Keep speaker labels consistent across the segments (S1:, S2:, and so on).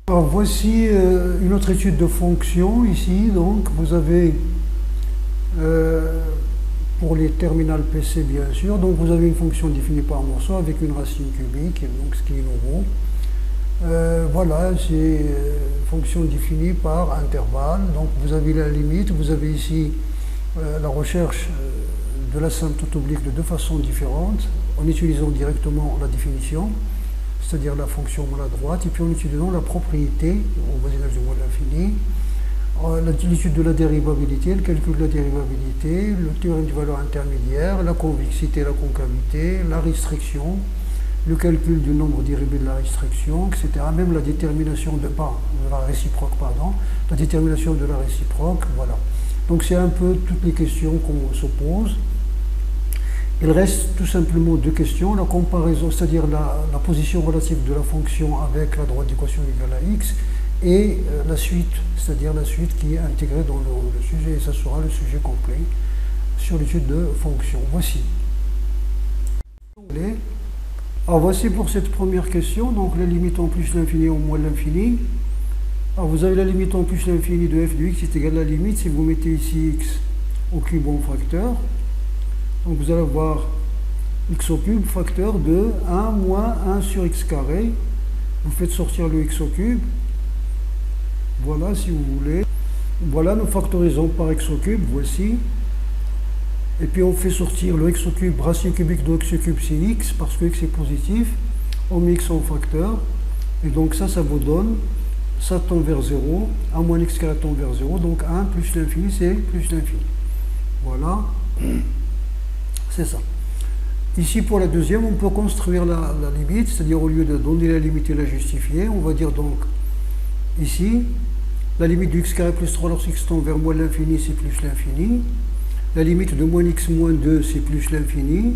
S1: Alors voici une autre étude de fonction ici. Donc vous avez pour les terminales PC bien sûr, donc vous avez une fonction définie par morceau avec une racine cubique, donc ce qui est nouveau. Voilà, c'est une fonction définie par intervalle. Donc vous avez la limite, vous avez ici la recherche de l'asymptote oblique de deux façons différentes, en utilisant directement la définition, c'est-à-dire la fonction maladroite, et puis en utilisant la propriété au voisinage du moins de l'infini, l'étude de la dérivabilité, le calcul de la dérivabilité, le théorème du valeur intermédiaire, la convexité, la concavité, la restriction, le calcul du nombre dérivé de la restriction, etc. Même la détermination de la réciproque, la détermination de la réciproque, voilà. Donc c'est un peu toutes les questions qu'on se pose. Il reste tout simplement deux questions, la comparaison, c'est-à-dire la position relative de la fonction avec la droite d'équation égale à x, et la suite, c'est-à-dire la suite qui est intégrée dans le sujet, et ça sera le sujet complet sur l'étude de fonction. Voici. Alors voici pour cette première question, donc la limite en plus l'infini en moins l'infini. Alors vous avez la limite en plus l'infini de f de x est égal à la limite, si vous mettez ici x au cube en facteur, donc vous allez avoir x au cube facteur de 1 moins 1 sur x carré, vous faites sortir le x au cube, voilà si vous voulez, voilà nous factorisons par x au cube, voici, et puis on fait sortir le x au cube, racine cubique de x au cube c'est x, parce que x est positif, on met x en facteur, et donc ça vous donne, ça tend vers 0, 1 moins x carré tend vers 0, donc 1 plus l'infini c'est plus l'infini, voilà, c'est ça. Ici pour la deuxième, on peut construire la limite, c'est-à-dire au lieu de donner la limite et la justifier, on va dire donc, ici, la limite de x carré plus 3 lorsque x tend vers moins l'infini c'est plus l'infini, la limite de moins x moins 2 c'est plus l'infini,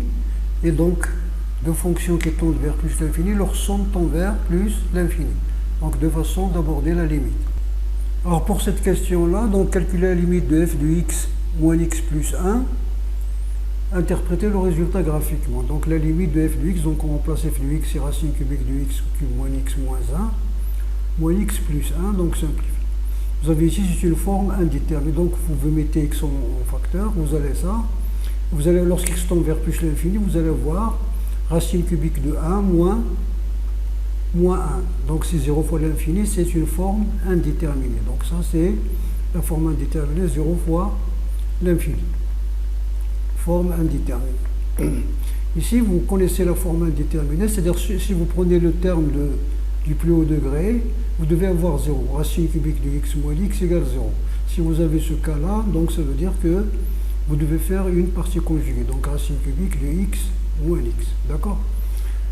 S1: et donc deux fonctions qui tendent vers plus l'infini, leur somme tend vers plus l'infini. Donc deux façons d'aborder la limite. Alors pour cette question-là, donc calculer la limite de f de x moins x plus 1, interpréter le résultat graphiquement. Donc la limite de f de x, donc on remplace f de x, c'est racine cubique de x au cube moins x moins 1, moins x plus 1, donc simplifie. Vous avez ici, c'est une forme indéterminée, donc vous mettez x en facteur, vous avez ça, vous allez, lorsqu'x tend vers plus l'infini, vous allez voir racine cubique de 1 moins 1. Donc c'est 0 fois l'infini, c'est une forme indéterminée. Donc ça c'est la forme indéterminée, 0 fois l'infini. Forme indéterminée. Ici, vous connaissez la forme indéterminée, c'est-à-dire si vous prenez le terme du plus haut degré, vous devez avoir 0. Racine cubique de x moins x égale 0. Si vous avez ce cas-là, donc ça veut dire que vous devez faire une partie conjuguée. Donc racine cubique de x moins x. D'accord?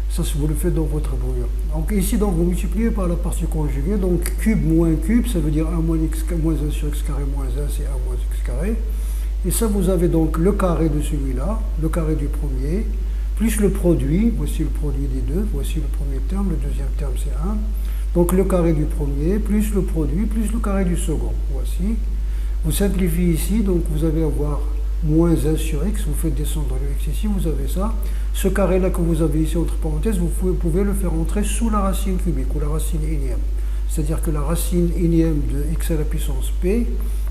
S1: Ça, vous le faites dans votre brouillon. Donc ici, donc, vous multipliez par la partie conjuguée. Donc cube moins cube, ça veut dire 1 moins x moins 1 sur x carré moins 1, c'est 1 moins x carré. Et ça, vous avez donc le carré de celui-là, le carré du premier, plus le produit, voici le produit des deux, voici le premier terme, le deuxième terme c'est 1. Donc le carré du premier, plus le produit, plus le carré du second, voici. Vous simplifiez ici, donc vous allez avoir moins 1 sur x, vous faites descendre le x ici, vous avez ça. Ce carré-là que vous avez ici entre parenthèses, vous pouvez le faire entrer sous la racine cubique, ou la racine énième. C'est-à-dire que la racine énième de x à la puissance p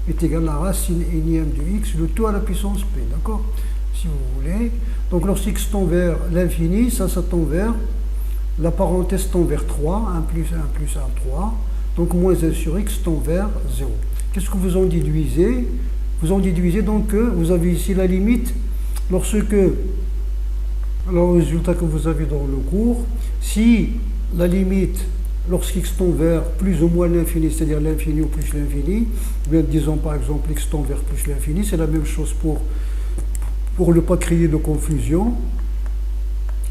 S1: est égale à la racine énième de x, le tout à la puissance p, d'accord? Si vous voulez. Donc lorsqu'x tend vers l'infini, ça tend vers, la parenthèse tend vers 3, 1 plus 1 plus 1, 3. Donc moins 1 sur x tend vers 0. Qu'est-ce que vous en déduisez? Vous en déduisez donc que vous avez ici la limite lorsque, alors le résultat que vous avez dans le cours, si la limite lorsqu'x tend vers plus ou moins l'infini, c'est-à-dire l'infini ou plus l'infini, disons par exemple x tend vers plus l'infini, c'est la même chose pour ne pas créer de confusion.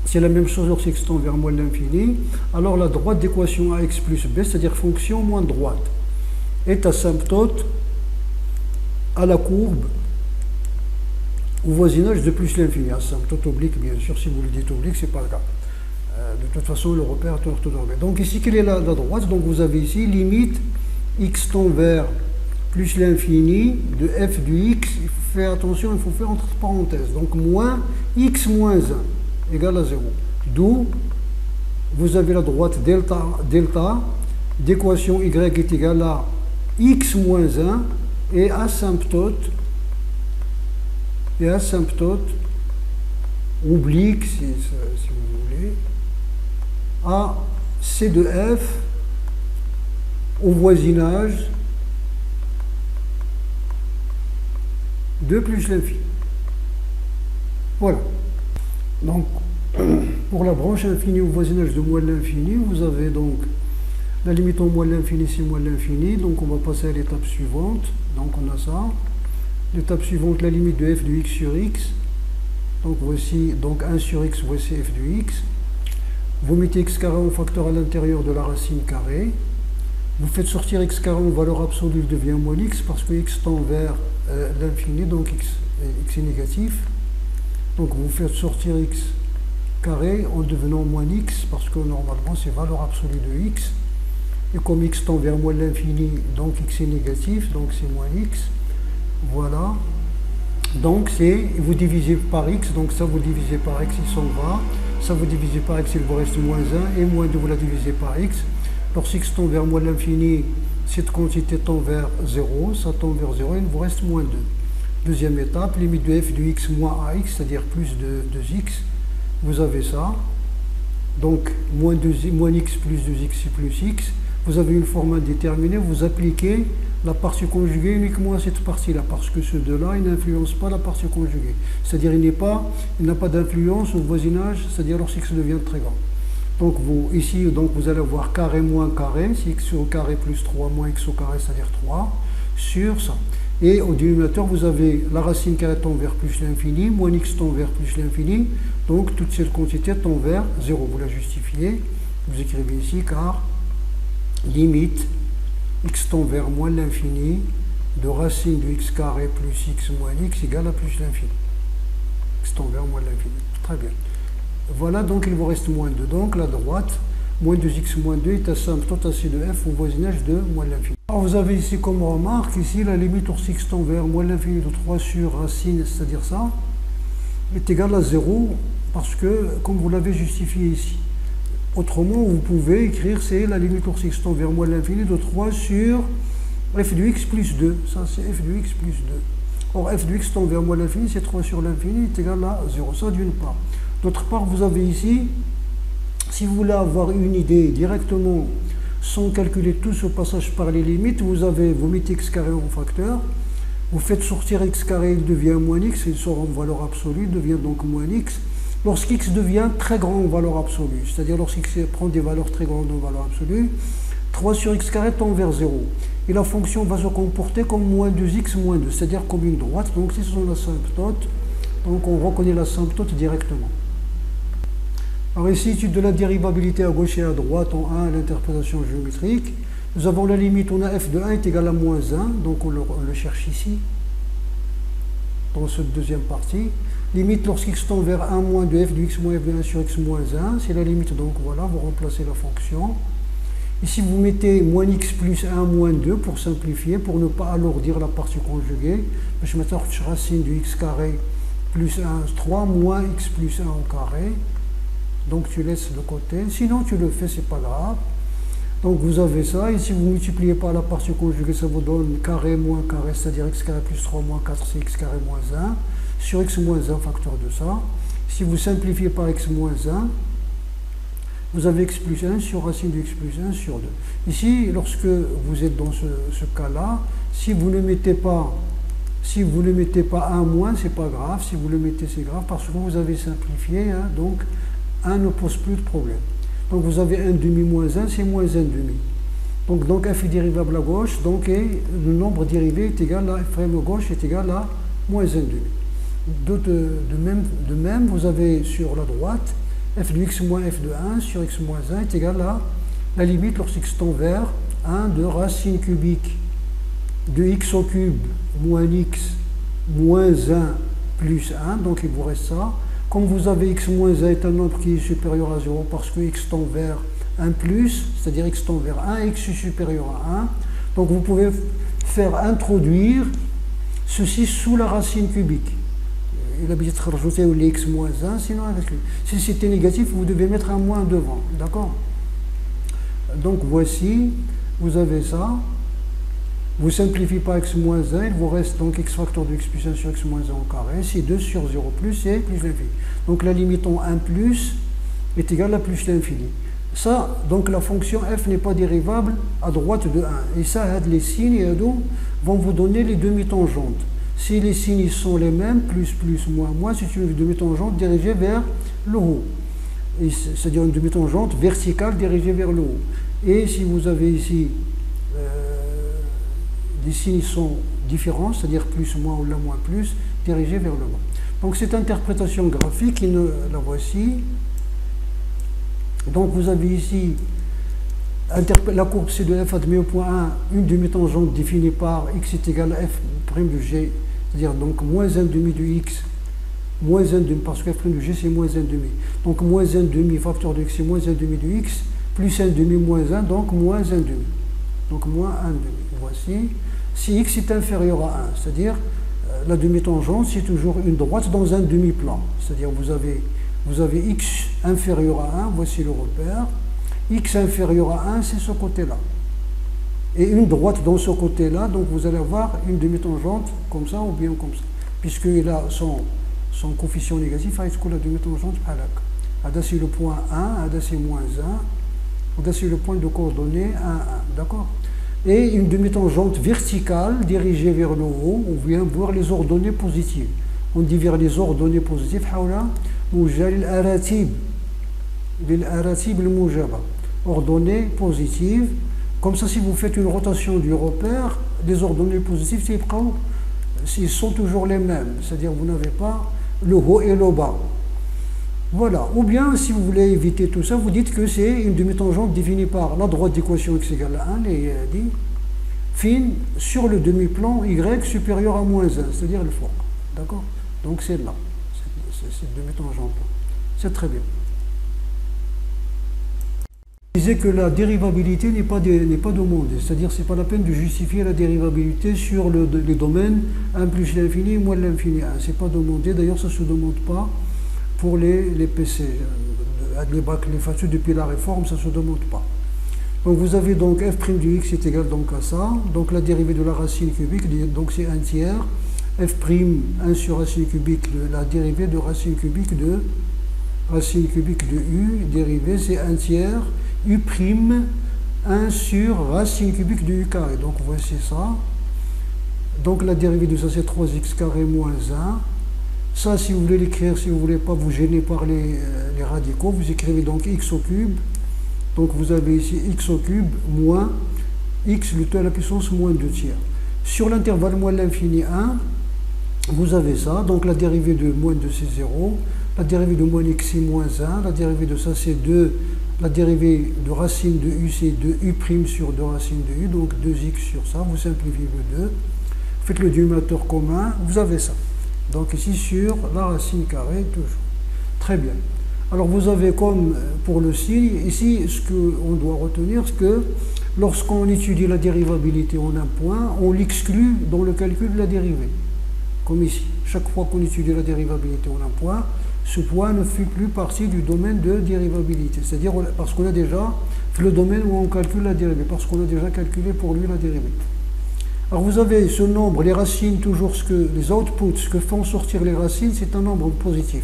S1: C'est la même chose lorsqu'x tend vers moins l'infini. Alors la droite d'équation ax plus b, c'est-à-dire fonction moins droite, est asymptote à la courbe au voisinage de plus l'infini. Asymptote oblique, bien sûr, si vous le dites oblique, c'est pas le cas. De toute façon, le repère est orthonormé. Donc ici, quelle est la droite? Donc vous avez ici limite x tend vers plus l'infini de f du x. Il faut faire attention, il faut faire entre parenthèses. Donc moins x moins 1 égale à 0. D'où vous avez la droite delta d'équation y est égal à x moins 1 et asymptote oblique, si vous voulez, à C de f au voisinage de plus l'infini. Voilà. Donc, pour la branche infinie au voisinage de moins l'infini, vous avez donc la limite en moins l'infini, c'est moins l'infini. Donc, on va passer à l'étape suivante. Donc, on a ça. L'étape suivante, la limite de f de x sur x. Donc, voici donc 1 sur x, voici f de x. Vous mettez x carré en facteur à l'intérieur de la racine carrée. Vous faites sortir x carré en valeur absolue, il devient moins x parce que x tend vers l'infini, donc x est négatif. Donc vous faites sortir x carré en devenant moins x parce que normalement c'est valeur absolue de x. Et comme x tend vers moins l'infini, donc x est négatif, donc c'est moins x. Voilà. Donc vous divisez par x, donc ça vous divisez par x, il s'en va. Ça vous divisez par x, il vous reste moins 1, et moins 2, vous la divisez par x. Lorsque x tend vers moins l'infini, cette quantité tend vers 0, ça tend vers 0, il vous reste moins 2. Deuxième étape, limite de f de x moins ax, c'est-à-dire plus de 2x, vous avez ça. Donc, moins x plus 2x, c'est plus x. Vous avez une forme indéterminée, vous appliquez la partie conjuguée uniquement à cette partie-là, parce que ce 2-là, il n'influence pas la partie conjuguée. C'est-à-dire, il n'a pas d'influence au voisinage, c'est-à-dire lorsque x devient très grand. Donc, ici, vous allez avoir carré moins carré, c'est x au carré plus 3 moins x au carré, c'est-à-dire 3, sur ça. Et au dénominateur, vous avez la racine carrée tend vers plus l'infini, moins x tend vers plus l'infini, donc toute cette quantité tend vers 0. Vous la justifiez, vous écrivez ici, car limite x tend vers moins l'infini de racine de x carré plus x moins x égale à plus l'infini. X tend vers moins l'infini. Très bien. Voilà, donc il vous reste moins 2. Donc la droite, moins 2x moins 2 est asymptote à C de f au voisinage de moins l'infini. Alors vous avez ici comme remarque, ici la limite lorsque x tend vers moins l'infini de 3 sur racine, c'est-à-dire ça, est égale à 0, parce que, comme vous l'avez justifié ici. Autrement, vous pouvez écrire, c'est la limite lorsque x tend vers moins l'infini de 3 sur f de x plus 2. Ça, c'est f de x plus 2. Or, f de x tend vers moins l'infini, c'est 3 sur l'infini, est égal à 0. Ça, d'une part. D'autre part, vous avez ici, si vous voulez avoir une idée directement, sans calculer tout ce passage par les limites, vous mettez x carré en facteur, vous faites sortir x carré, il devient moins x, il sort en valeur absolue, il devient donc moins x. Lorsqu'x devient très grand en valeur absolue, c'est-à-dire lorsqu'x prend des valeurs très grandes en valeur absolue, 3 sur x carré tend vers 0. Et la fonction va se comporter comme moins 2x moins 2, c'est-à-dire comme une droite. Donc si c'est son asymptote, donc on reconnaît l'asymptote directement. Alors ici, étude de la dérivabilité à gauche et à droite en 1 à l'interprétation géométrique. Nous avons la limite, on a f de 1 est égal à moins 1, donc on le cherche ici, dans cette deuxième partie. Limite lorsqu'x tend vers 1 moins de f de x moins f de 1 sur x moins 1, c'est la limite, donc voilà, vous remplacez la fonction. Ici, vous mettez moins x plus 1 moins 2 pour simplifier, pour ne pas alourdir la partie conjuguée. Je vais mettre racine du x carré plus 1, 3 moins x plus 1 au carré. Donc tu laisses de côté, sinon tu le fais, c'est pas grave. Donc vous avez ça, et si vous multipliez par la partie conjuguée, ça vous donne carré moins carré, c'est-à-dire x carré plus 3 moins 4, c'est x carré moins 1, sur x moins 1, facteur de ça. Si vous simplifiez par x moins 1, vous avez x plus 1 sur racine de x plus 1 sur 2. Ici, lorsque vous êtes dans ce cas-là, si vous ne mettez pas 1 moins, c'est pas grave, si vous le mettez, c'est grave, parce que vous avez simplifié, hein, donc 1 ne pose plus de problème. Donc vous avez 1 demi moins 1, c'est moins 1 demi. Donc f est dérivable à gauche, donc le nombre dérivé est égal à f' à gauche est égal à moins 1 demi. De même, vous avez sur la droite, f de x moins f de 1 sur x moins 1 est égal à la limite lorsque x tend vers 1 de racine cubique de x au cube moins x moins 1 plus 1, donc il vous reste ça. Comme vous avez x moins 1 est un nombre qui est supérieur à 0 parce que x tend vers 1 plus, c'est-à-dire x tend vers 1, x est supérieur à 1. Donc vous pouvez faire introduire ceci sous la racine cubique. Il a besoin de rajouter les x moins 1, sinon avec lui. Si c'était négatif, vous devez mettre un moins devant, d'accord? Donc voici vous avez ça. Vous simplifiez par x moins 1, il vous reste donc x facteur de x plus 1 sur x moins 1 au carré. C'est 2 sur 0 plus, c'est plus l'infini. Donc la limite en 1 plus est égale à plus l'infini. Ça, donc la fonction f n'est pas dérivable à droite de 1. Et ça, les signes vont vous donner les demi-tangentes. Si les signes sont les mêmes, plus, moins, c'est une demi-tangente dirigée vers le haut. C'est-à-dire une demi-tangente verticale dirigée vers le haut. Et si vous avez ici des signes sont différents, c'est-à-dire plus, moins ou la moins, plus, dirigés vers le bas. Donc cette interprétation graphique, la voici. Donc vous avez ici la courbe C de f admet au point 1 une demi-tangente définie par x est égal à f' de g, c'est-à-dire donc moins 1 demi de x, moins 1 demi, parce que f' de g c'est moins 1 demi. Donc moins 1 demi facteur de x c'est moins 1 demi de x, plus 1 demi moins 1, donc moins 1 demi. Donc moins 1 demi. Voici. Si x est inférieur à 1, c'est-à-dire la demi-tangente, c'est toujours une droite dans un demi-plan. C'est-à-dire vous avez x inférieur à 1, voici le repère. X inférieur à 1, c'est ce côté-là. Et une droite dans ce côté-là, donc vous allez avoir une demi-tangente comme ça ou bien comme ça. Puisqu'il a son coefficient négatif, il y a la demi-tangente halak. Ada c'est le point 1, Ada c'est moins 1, Ada c'est le point de coordonnées 1, 1. D'accord? Et une demi-tangente verticale dirigée vers le haut, on vient voir les ordonnées positives. On dit vers les ordonnées positives, ordonnées positives. Comme ça, si vous faites une rotation du repère, les ordonnées positives, ils sont toujours les mêmes. C'est-à-dire vous n'avez pas le haut et le bas. Voilà. Ou bien, si vous voulez éviter tout ça, vous dites que c'est une demi-tangente définie par la droite d'équation x égale à 1, les dit, fine sur le demi-plan y supérieur à moins 1, c'est-à-dire le forme. D'accord? Donc c'est là, cette demi-tangente-là. C'est très bien. Je disais que la dérivabilité n'est pas demandée, c'est-à-dire c'est pas la peine de justifier la dérivabilité sur les domaines 1 plus l'infini, moins l'infini 1. C'est pas demandé, d'ailleurs ça ne se demande pas pour les PC. Les factures depuis la réforme, ça ne se demande pas. Donc vous avez donc f' du x est égal donc à ça, donc la dérivée de la racine cubique, donc c'est 1 tiers, f' 1 sur racine cubique, la dérivée de racine cubique de u, dérivée c'est 1 tiers, u', 1 sur racine cubique de u carré. Donc voici ça. Donc la dérivée de ça c'est 3x carré moins 1. Ça, si vous voulez l'écrire, si vous ne voulez pas vous gêner par les radicaux, vous écrivez donc x au cube. Donc vous avez ici x au cube moins x le tout à la puissance moins 2 tiers. Sur l'intervalle moins l'infini 1, vous avez ça. Donc la dérivée de moins 2 c'est 0. La dérivée de moins x c'est moins 1. La dérivée de ça c'est 2. La dérivée de racine de u c'est 2u' sur 2 racines de u. Donc 2x sur ça. Vous simplifiez le 2. Vous faites le dénominateur commun. Vous avez ça. Donc ici sur la racine carrée, toujours. Très bien. Alors vous avez comme pour le signe, ici ce qu'on doit retenir, c'est que lorsqu'on étudie la dérivabilité en un point, on l'exclut dans le calcul de la dérivée. Comme ici. Chaque fois qu'on étudie la dérivabilité en un point, ce point ne fait plus partie du domaine de dérivabilité. C'est-à-dire parce qu'on a déjà fait le domaine où on calcule la dérivée, parce qu'on a déjà calculé pour lui la dérivée. Alors vous avez ce nombre, les racines, toujours les outputs, ce que font sortir les racines, c'est un nombre positif.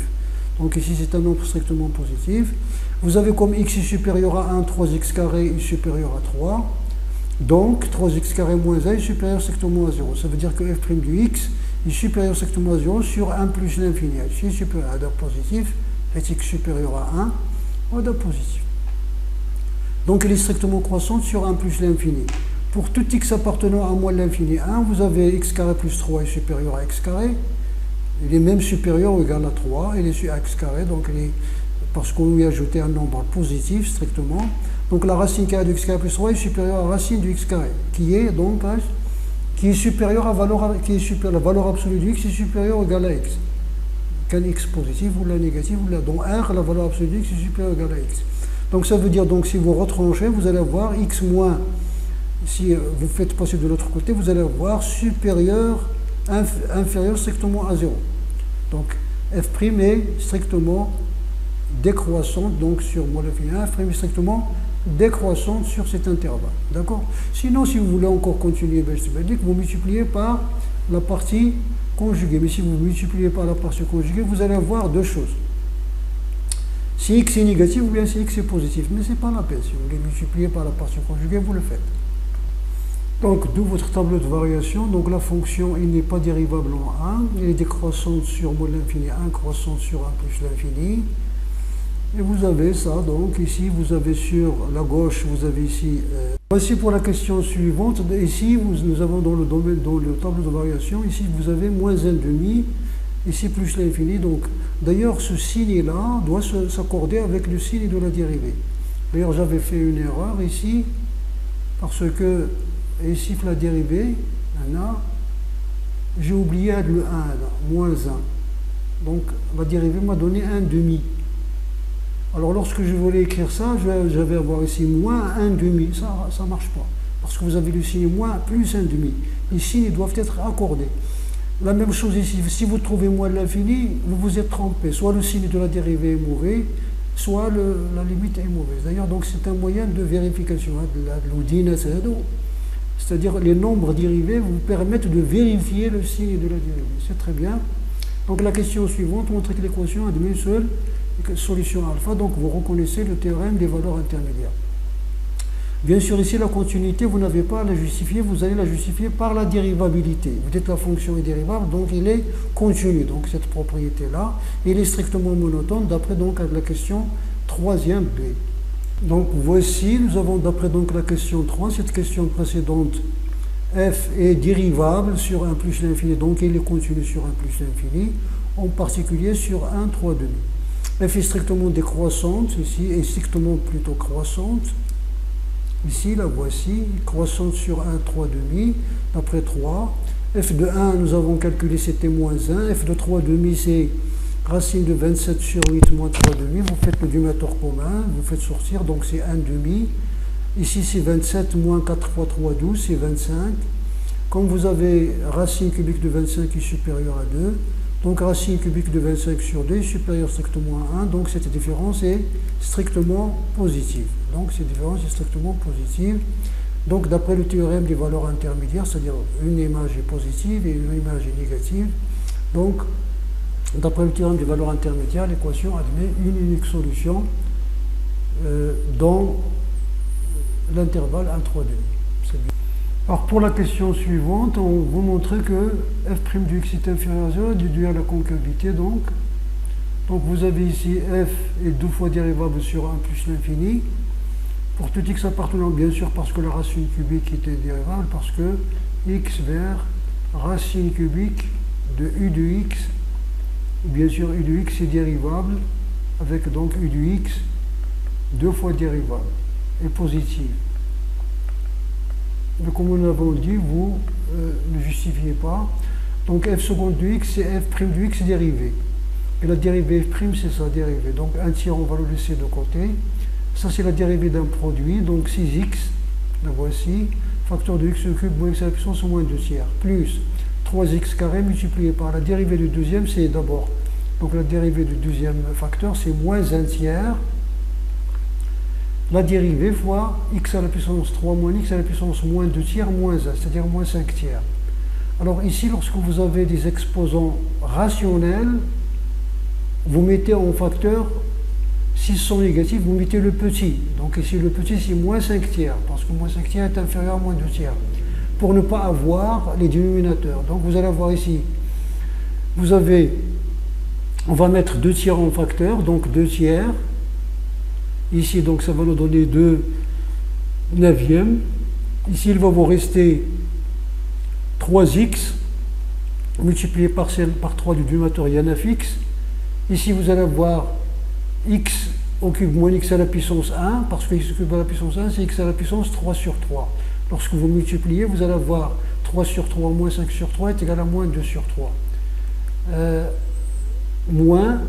S1: Donc ici c'est un nombre strictement positif. Vous avez comme x est supérieur à 1, 3x carré est supérieur à 3. Donc 3x carré moins 1 est supérieur strictement à 0. Ça veut dire que f' du x est supérieur strictement à 0 sur 1 plus l'infini. Ici supérieur à positif, et x supérieur à 1, on a positif. Donc elle est strictement croissante sur 1 plus l'infini. Pour tout x appartenant à moins l'infini 1, vous avez x carré plus 3 est supérieur à x carré. Il est même supérieur ou égal à 3. Il est sur x carré, donc parce qu'on lui a ajouté un nombre positif strictement. Donc la racine carrée de x carré plus 3 est supérieure à la racine du x carré, qui est donc qui est supérieure à la valeur absolue du x est supérieure ou égal à x. Qu'un x positif ou la négative ou la dont R, la valeur absolue du x est supérieure ou égal à x. Donc ça veut dire donc si vous retranchez, vous allez avoir x moins. Si vous faites passer de l'autre côté, vous allez avoir inférieur strictement à 0. Donc f' est strictement décroissante, donc sur moins l'infini 1, f' est strictement décroissante sur cet intervalle. D'accord? Sinon, si vous voulez encore continuer, vous multipliez par la partie conjuguée. Mais si vous multipliez par la partie conjuguée, vous allez avoir deux choses. Si x est négatif ou bien si x est positif. Mais ce n'est pas la peine. Si vous voulez multiplier par la partie conjuguée, vous le faites. Donc, d'où votre tableau de variation. Donc, la fonction, il n'est pas dérivable en 1. Il est décroissante sur moins l'infini 1, croissante sur 1 plus l'infini. Et vous avez ça. Donc, ici, vous avez sur la gauche, vous avez ici... Voici pour la question suivante. Ici, nous avons dans le tableau de variation, ici, vous avez moins 1,5. Ici, plus l'infini. Donc, d'ailleurs, ce signe-là doit s'accorder avec le signe de la dérivée. D'ailleurs, j'avais fait une erreur ici, parce que ici, la dérivée, j'ai oublié le 1, moins 1. Donc, la dérivée m'a donné 1,5. Alors, lorsque je voulais écrire ça, je vais avoir ici moins 1,5. Ça ne marche pas, parce que vous avez le signe moins plus 1,5. Les signes doivent être accordés. La même chose ici, si vous trouvez moins de l'infini, vous vous êtes trompé. Soit le signe de la dérivée est mauvais, soit la limite est mauvaise. D'ailleurs, donc c'est un moyen de vérification. C'est-à-dire les nombres dérivés vous permettent de vérifier le signe de la dérivée. C'est très bien. Donc la question suivante montre que l'équation admet une seule solution alpha. Donc vous reconnaissez le théorème des valeurs intermédiaires. Bien sûr, ici, la continuité, vous n'avez pas à la justifier, vous allez la justifier par la dérivabilité. Vous dites la fonction est dérivable, donc il est continu. Donc cette propriété-là, il est strictement monotone, d'après donc la question 3e B. Donc voici, nous avons d'après donc la question 3, cette question précédente, f est dérivable sur 1 plus l'infini, donc il est continu sur 1 plus l'infini, en particulier sur 1, 3 demi. F est strictement décroissante, ici, est strictement plutôt croissante. Ici, la voici, croissante sur 1, 3 demi, d'après 3. F de 1, nous avons calculé, c'était moins 1. F de 3 demi, c'est racine de 27 sur 8 moins 3 demi. Vous faites le diviseur commun, vous faites sortir, donc c'est 1 demi. Ici, c'est 27 moins 4 fois 3, 12, c'est 25. Comme vous avez racine cubique de 25 qui est supérieure à 2, donc racine cubique de 25 sur 2 est supérieure strictement à 1, donc cette différence est strictement positive. Donc cette différence est strictement positive. Donc d'après le théorème des valeurs intermédiaires, c'est-à-dire une image est positive et une image est négative, donc d'après le théorème des valeurs intermédiaires, l'équation admet une unique solution dans l'intervalle 1, 3, 2. C'est bien. Alors pour la question suivante, on vous montrer que f' du x est inférieur à 0 déduit à la concavité. Donc vous avez ici f est 2 fois dérivable sur 1 plus l'infini. Pour tout x appartenant, bien sûr, parce que la racine cubique était dérivable, parce que x vers racine cubique de u de x, bien sûr u de x est dérivable, avec donc u de x 2 fois dérivable, est positive. Mais comme nous l'avons dit, vous ne justifiez pas. Donc f seconde de x, c'est f' de x dérivé. Et la dérivée f', c'est sa dérivée. Donc un tiers, on va le laisser de côté. Ça, c'est la dérivée d'un produit. Donc 6x, la voici. Facteur de x cube moins x à la puissance moins 2 tiers. Plus 3x carré multiplié par la dérivée du deuxième, c'est d'abord. Donc la dérivée du deuxième facteur, c'est moins 1 tiers. La dérivée fois x à la puissance 3 moins x à la puissance moins 2 tiers moins 1, c'est-à-dire moins 5 tiers. Alors ici, lorsque vous avez des exposants rationnels, vous mettez en facteur, s'ils sont négatifs, vous mettez le petit. Donc ici, le petit, c'est moins 5 tiers, parce que moins 5 tiers est inférieur à moins 2 tiers, pour ne pas avoir les dénominateurs. Donc vous allez avoir ici, vous avez, on va mettre 2 tiers en facteur, donc 2 tiers. Ici, donc, ça va nous donner 2 neuvièmes. Ici, il va vous rester 3x multiplié par 3 du dénominateur, il y a 9x. Ici, vous allez avoir x au cube moins x à la puissance 1, parce que x au cube à la puissance 1, c'est x à la puissance 3 sur 3. Lorsque vous multipliez, vous allez avoir 3 sur 3 moins 5 sur 3 est égal à moins 2 sur 3. Moins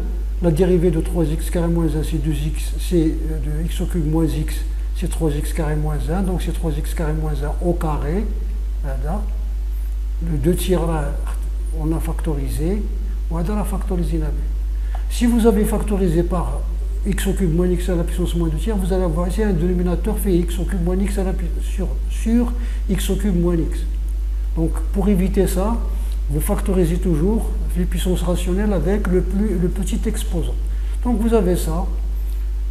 S1: la dérivée de 3x carré moins 1, c'est 2x, c'est de x au cube moins x, c'est 3x carré moins 1, donc c'est 3x carré moins 1 au carré. Là. Le 2 tiers là, on a factorisé. On va la factoriser là. Si vous avez factorisé par x au cube moins x à la puissance moins 2 tiers, vous allez avoir ici un dénominateur fait x au cube moins x à la sur x au cube moins x. Donc pour éviter ça, vous factorisez toujours les puissances rationnelles avec le petit exposant. Donc vous avez ça.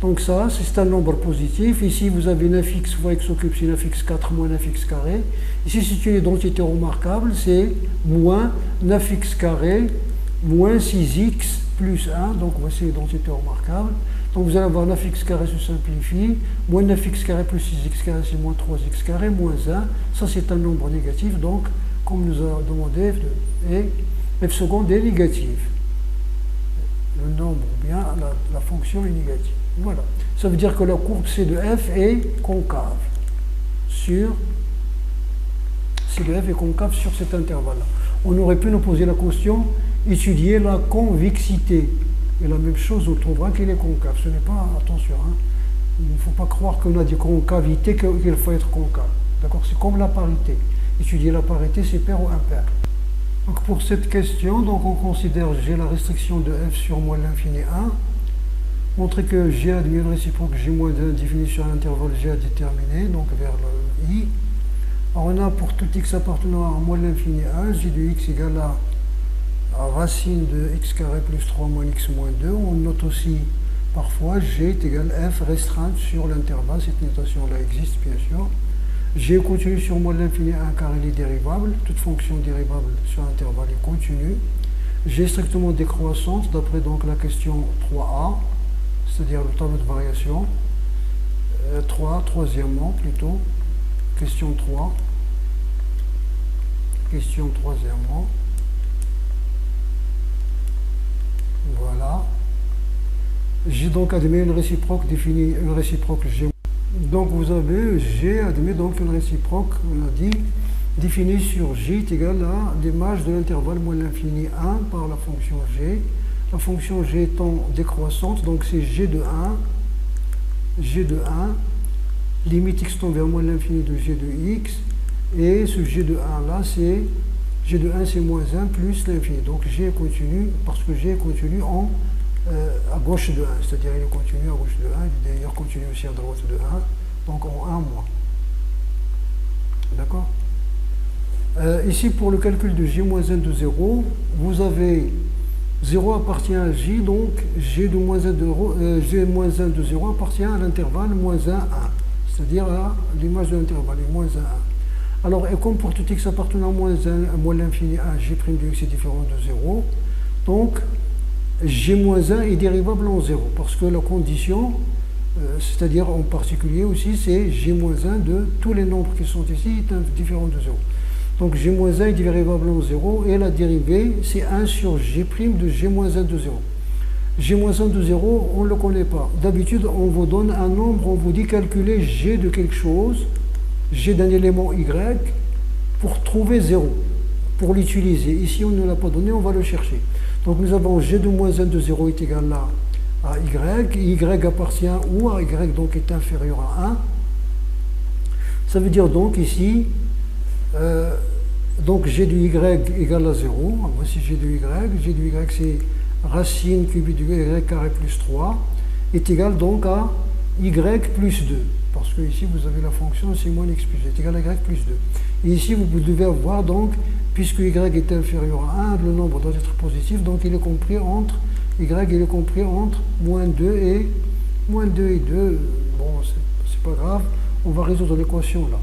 S1: Donc ça, c'est un nombre positif. Ici, vous avez 9x fois x au cube, c'est 9x 4 moins 9x carré. Ici, c'est une identité remarquable, c'est moins 9x carré moins 6x plus 1. Donc voici l'identité remarquable. Donc vous allez avoir 9x carré se simplifie, moins 9x carré plus 6x carré, c'est moins 3x carré, moins 1. Ça, c'est un nombre négatif. Donc, comme nous a demandé, f seconde est négative. Le nombre, bien, la fonction est négative. Voilà. Ça veut dire que la courbe C de f est concave sur cet intervalle-là. On aurait pu nous poser la question, étudier la convexité. Et la même chose, on trouvera qu'il est concave. Ce n'est pas, attention, hein, il ne faut pas croire qu'on a dit concavité qu'il faut être concave. D'accord? C'est comme la parité. Étudier la parité, c'est pair ou impair. Donc pour cette question, donc on considère G la restriction de f sur moins l'infini 1. Montrer que G admet une réciproque G moins 1 définie sur un intervalle G à déterminer, donc vers le I. Alors on a pour tout x appartenant à moins l'infini 1, G de x égale à racine de x carré plus 3 moins x moins 2. On note aussi parfois G est égal à f restreinte sur l'intervalle, cette notation-là existe bien sûr. G continue sur moins l'infini 1 car elle est dérivable, toute fonction dérivable sur l'intervalle est continue. G est strictement décroissante d'après donc la question 3a. C'est-à-dire le tableau de variation. 3, troisièmement plutôt. Question 3. Question troisièmement. Voilà. G donc admet une réciproque définie, une réciproque G. Donc vous avez G admet donc une réciproque, on a dit, définie sur G est égale à l'image de l'intervalle moins l'infini 1 par la fonction G. La fonction G étant décroissante, donc c'est G de 1, limite x tend vers moins l'infini de G de x, et ce G de 1 là, c'est G de 1 c'est moins 1 plus l'infini. Donc G est continu, parce que G est continu à gauche de 1, c'est-à-dire il est continu à gauche de 1, il est d'ailleurs continu aussi à droite de 1, donc en 1 moins. D'accord? Ici, pour le calcul de G moins 1 de 0, vous avez 0 appartient à J, donc G de moins 1 de 0 appartient à l'intervalle moins 1, 1, c'est-à-dire à l'image de l'intervalle, moins 1, 1. Alors, et comme pour tout x appartenant à moins 1, à moins l'infini 1, G' de x est différent de 0, donc G moins 1 est dérivable en 0, parce que la condition, c'est-à-dire en particulier aussi, c'est G moins 1 de tous les nombres qui sont ici est différent de 0. Donc G moins 1 est dérivable en 0 et la dérivée c'est 1 sur G' de G moins 1 de 0. G moins 1 de 0, on ne le connaît pas. D'habitude, on vous donne un nombre, on vous dit calculer G de quelque chose, G d'un élément Y, pour trouver 0, pour l'utiliser. Ici, on ne l'a pas donné, on va le chercher. Donc nous avons G de moins 1 de 0 est égal à Y, Y appartient où à Y, donc est inférieur à 1. Ça veut dire donc ici, donc G de Y égale à 0, voici G de Y c'est racine cubique de Y carré plus 3, est égal donc à Y plus 2, parce que ici vous avez la fonction c'est moins x plus 2, est égal à Y plus 2. Et ici vous devez avoir donc, puisque Y est inférieur à 1, le nombre doit être positif, donc il est compris entre, Y il est compris entre moins 2 et 2, bon c'est pas grave, on va résoudre l'équation là.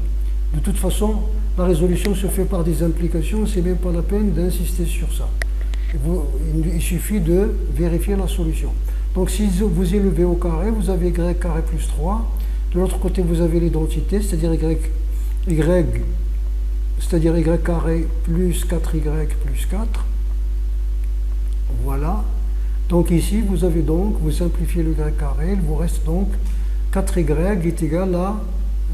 S1: De toute façon, la résolution se fait par des implications, c'est même pas la peine d'insister sur ça. Il suffit de vérifier la solution. Donc si vous élevez au carré, vous avez Y carré plus 3. De l'autre côté, vous avez l'identité, c'est-à-dire Y carré plus 4Y plus 4. Voilà. Donc ici, vous avez donc, vous simplifiez le Y carré, il vous reste donc 4Y est égal à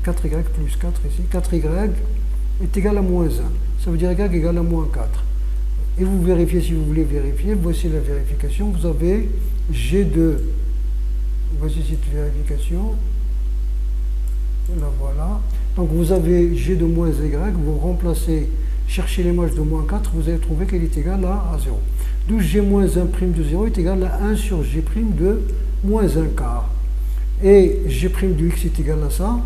S1: 4Y plus 4 ici, 4Y est égal à moins 1. Ça veut dire Y égale à moins 4. Et vous vérifiez si vous voulez vérifier. Voici la vérification. Vous avez G2. Voici cette vérification. Là, voilà. Donc vous avez G de moins Y. Vous remplacez, cherchez l'image de moins 4. Vous allez trouver qu'elle est égale à 0. D'où G moins 1' de 0 est égal à 1 sur G' moins un quart. Et g' de x est égal à ça.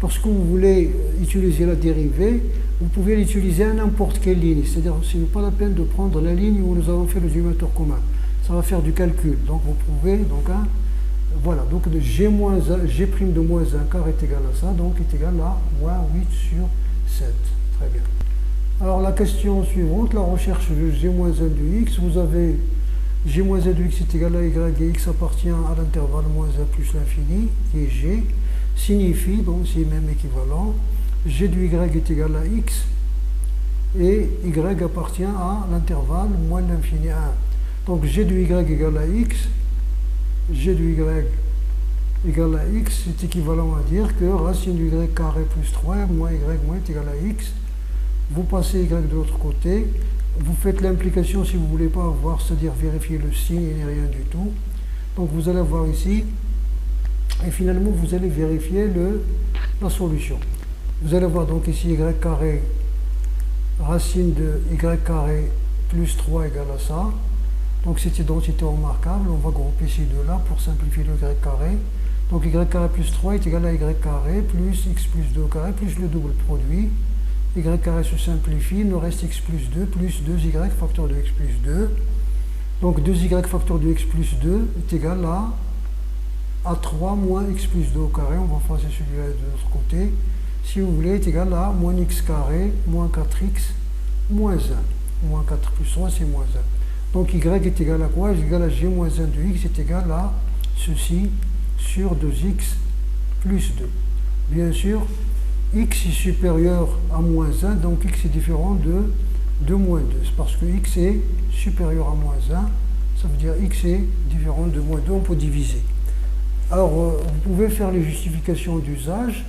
S1: Lorsque vous voulez utiliser la dérivée, vous pouvez l'utiliser à n'importe quelle ligne. C'est-à-dire, ce n'est pas la peine de prendre la ligne où nous avons fait le dénominateur commun. Ça va faire du calcul. Donc, vous pouvez, donc, voilà. Donc, g' de moins un quart est égal à ça. Donc, est égal à moins 8 sur 7. Très bien. Alors, la question suivante, la recherche de g-1 de x. Vous avez g-1 de x est égal à y et x appartient à l'intervalle moins 1 plus l'infini, qui est g. Signifie, donc c'est même équivalent, g de y est égal à x et y appartient à l'intervalle moins l'infini 1. Donc g de y égale à x, g de y égale à x, c'est équivalent à dire que racine de y carré plus 3 moins y moins est égal à x. Vous passez y de l'autre côté, vous faites l'implication si vous ne voulez pas avoir, c'est-à-dire vérifier le signe et rien du tout. Donc vous allez voir ici, et finalement vous allez vérifier la solution. Vous allez voir donc ici y carré, racine de y carré plus 3 égale à ça. Donc cette identité remarquable, on va grouper ces deux-là pour simplifier le y carré. Donc y carré plus 3 est égal à y carré plus x plus 2 au carré plus le double produit. Y carré se simplifie, il nous reste x plus 2 plus 2y facteur de x plus 2. Donc 2y facteur de x plus 2 est égal à 3 moins x plus 2 au carré. On va passer celui-là de l'autre côté. Si vous voulez, est égal à moins x carré moins 4x moins 1. Moins 4 plus 3, c'est moins 1. Donc y est égal à quoi? Est égal à g moins 1 de x est égal à ceci sur 2x plus 2. Bien sûr, x est supérieur à moins 1, donc x est différent de moins 2. C'est parce que x est supérieur à moins 1, ça veut dire x est différent de moins 2, on peut diviser. Alors, vous pouvez faire les justifications d'usage.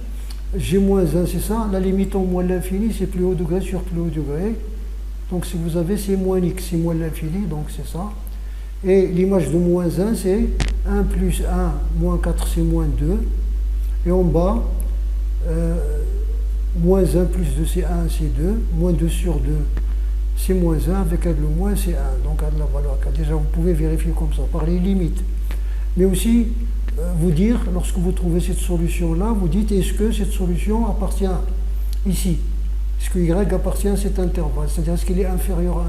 S1: G moins 1, c'est ça. La limite en moins l'infini, c'est plus haut degré sur plus haut degré. Donc, si vous avez, c'est moins x, c'est moins l'infini, donc c'est ça. Et l'image de moins 1, c'est 1 plus 1, moins 4, c'est moins 2. Et en bas, moins 1 plus 2, c'est 1, c'est 2. Moins 2 sur 2, c'est moins 1. Avec le moins, c'est 1. Donc, à la valeur 4. Déjà, vous pouvez vérifier comme ça, par les limites. Mais aussi, vous dire, lorsque vous trouvez cette solution-là, vous dites, est-ce que cette solution appartient ici? Est-ce que y appartient à cet intervalle? C'est-à-dire, est-ce qu'il est inférieur à 1?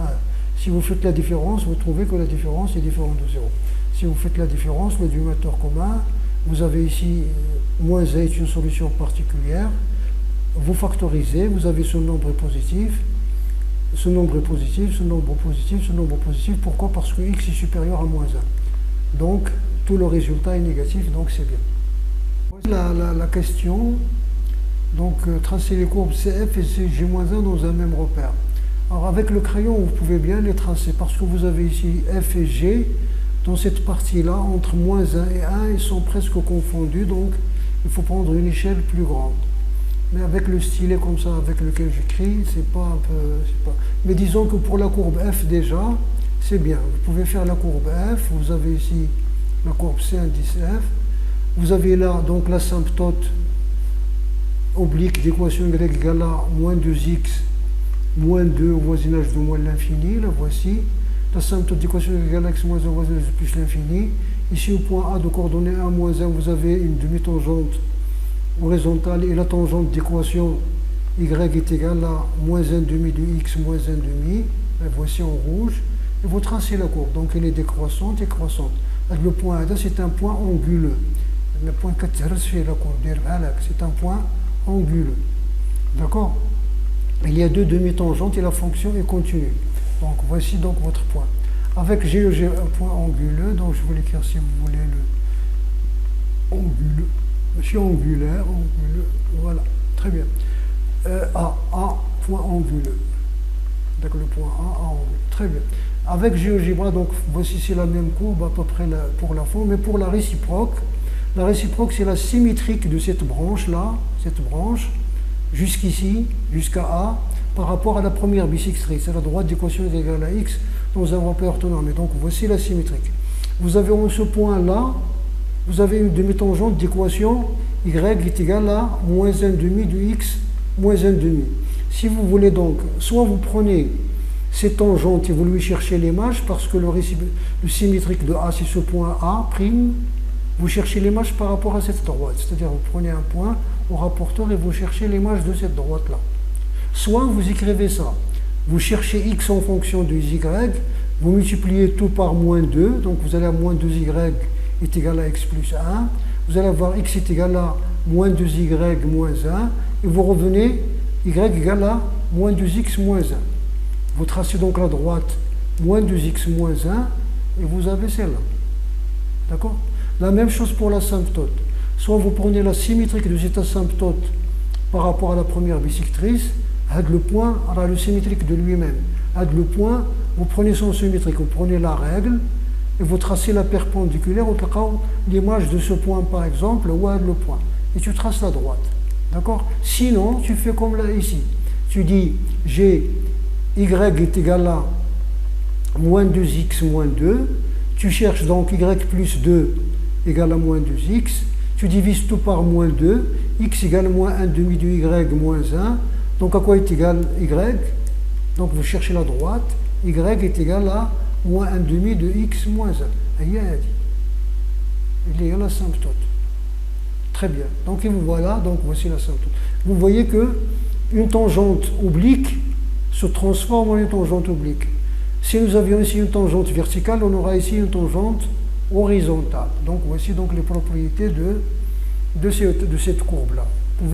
S1: Si vous faites la différence, vous trouvez que la différence est différente de 0. Si vous faites la différence, le dénominateur commun, vous avez ici, moins 1 est une solution particulière. Vous factorisez, vous avez ce nombre positif, ce nombre positif, ce nombre positif, ce nombre positif. Pourquoi? Parce que x est supérieur à moins 1. Donc, tout le résultat est négatif, donc c'est bien. La question, donc tracer les courbes CF et CG-1 dans un même repère. Alors avec le crayon, vous pouvez bien les tracer parce que vous avez ici F et G. Dans cette partie-là, entre moins 1 et 1, ils sont presque confondus, donc il faut prendre une échelle plus grande. Mais avec le stylet comme ça, avec lequel j'écris, c'est pas un peu... Mais disons que pour la courbe F déjà, c'est bien. Vous pouvez faire la courbe F, vous avez ici la courbe C indice F. Vous avez là donc l'asymptote oblique d'équation y égale à moins 2x, moins 2 au voisinage de moins l'infini. La voici. L'asymptote d'équation y égale à x moins 1 au voisinage de plus l'infini. Ici au point A de coordonnées 1 moins 1, vous avez une demi-tangente horizontale et la tangente d'équation y est égale à moins 1 demi de x moins 1 demi. La voici en rouge. Et vous tracez la courbe. Donc elle est décroissante et croissante. Le point A, c'est un point anguleux. Le point 4, c'est la courbe. C'est un point anguleux. D'accord? Il y a deux demi-tangentes et la fonction est continue. Donc voici donc votre point. Avec G, j'ai un point anguleux. Donc je vais l'écrire si vous voulez le anguleux. Monsieur angulaire, anguleux. Voilà. Très bien. A, point anguleux. Donc le point A, anguleux. Très bien. Avec GeoGebra, donc voici c'est la même courbe à peu près pour la forme, mais pour la réciproque c'est la symétrique de cette branche-là, cette branche, jusqu'ici, jusqu'à A, par rapport à la première bisectrice, c'est la droite d'équation égale à x dans un repère orthonormé. Donc voici la symétrique. Vous avez en ce point-là, vous avez une demi-tangente d'équation y est égale à moins 1 demi de x moins 1 demi. Si vous voulez donc, soit vous prenez cette tangente et vous lui cherchez l'image parce que le symétrique de A c'est ce point A prime, vous cherchez l'image par rapport à cette droite. C'est-à-dire, vous prenez un point au rapporteur et vous cherchez l'image de cette droite-là. Soit vous écrivez ça. Vous cherchez x en fonction de y, vous multipliez tout par moins 2, donc vous allez à moins 2y est égal à x plus 1. Vous allez avoir x est égal à moins 2y moins 1, et vous revenez y égale à moins 2x moins 1. Vous tracez donc la droite moins 2x moins 1, et vous avez celle-là. D'accord? La même chose pour l'asymptote. Soit vous prenez la symétrique de cette asymptote par rapport à la première bisectrice, le point, alors le symétrique de lui-même. Le point, vous prenez son symétrique, vous prenez la règle, et vous tracez la perpendiculaire, au cas où l'image de ce point par exemple, ou le point, et tu traces la droite. D'accord? Sinon, tu fais comme là ici. Tu dis, j'ai y est égal à moins 2x moins 2, tu cherches donc y plus 2 égale à moins 2x, tu divises tout par moins 2, x égale moins 1 demi de y moins 1, donc à quoi est égal y? Donc vous cherchez la droite, y est égal à moins 1 demi de x moins 1. Il est à l'asymptote. Très bien. Donc et vous voilà, donc voici l'asymptote. Vous voyez que une tangente oblique se transforme en une tangente oblique. Si nous avions ici une tangente verticale, on aura ici une tangente horizontale. Donc voici donc les propriétés de cette courbe-là.